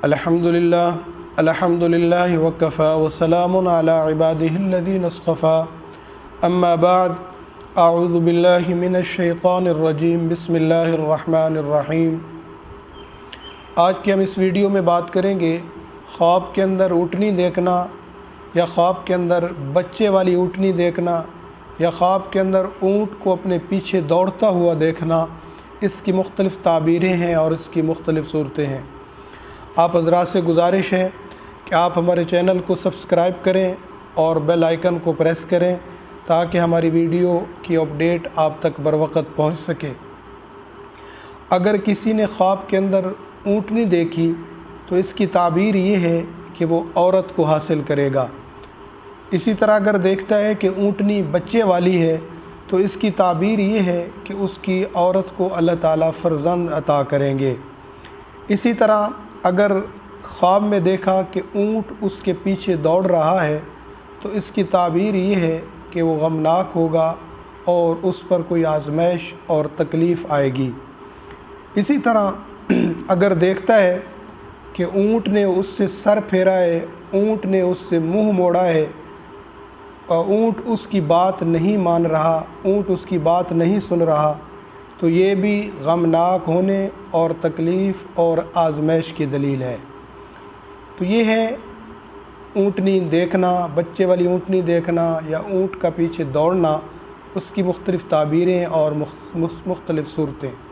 अल्हम्दुलिल्लाह वकफ़ा वसलामुन अला इबादिहिल्लज़ीना इस्तफ़ा अम्मा बाद अऊज़ु बिल्लाहि मिनश्शैतानिर्रजीम बिस्मिल्लाहिर्रहमानिर्रहीम। आज के हम इस वीडियो में बात करेंगे ख्वाब के अंदर ऊँटनी देखना, या ख्वाब के अंदर बच्चे वाली ऊँटनी देखना, या ख्वाब के अंदर ऊँट को अपने पीछे दौड़ता हुआ देखना। इसकी मुख्तलिफ़ ताबीरें हैं और इसकी मुख्तलिफ़ सूरतें हैं। आप हज़रात से गुजारिश है कि आप हमारे चैनल को सब्सक्राइब करें और बेल आइकन को प्रेस करें ताकि हमारी वीडियो की अपडेट आप तक बर वक़्त पहुँच सके। अगर किसी ने ख्वाब के अंदर ऊँटनी देखी तो इसकी ताबीर ये है कि वो औरत को हासिल करेगा। इसी तरह अगर देखता है कि ऊँटनी बच्चे वाली है तो इसकी ताबीर ये है कि उसकी औरत को अल्लाह ताला फ़र्ज़ंद अता करेंगे। इसी तरह अगर ख्वाब में देखा कि ऊँट उसके पीछे दौड़ रहा है तो इसकी ताबीर ये है कि वो गमनाक होगा और उस पर कोई आज़माइश और तकलीफ़ आएगी। इसी तरह अगर देखता है कि ऊँट ने उससे सर फेरा है, ऊँट ने उससे मुँह मोड़ा है और ऊँट उसकी बात नहीं मान रहा, ऊँट उसकी बात नहीं सुन रहा, तो ये भी गमनाक होने और तकलीफ़ और आज़माइश की दलील है। तो ये है ऊँटनी देखना, बच्चे वाली ऊँटनी देखना या ऊँट का पीछे दौड़ना, उसकी मुख्तलिफ़ ताबीरें और मुख्तलिफ़ सूरतें।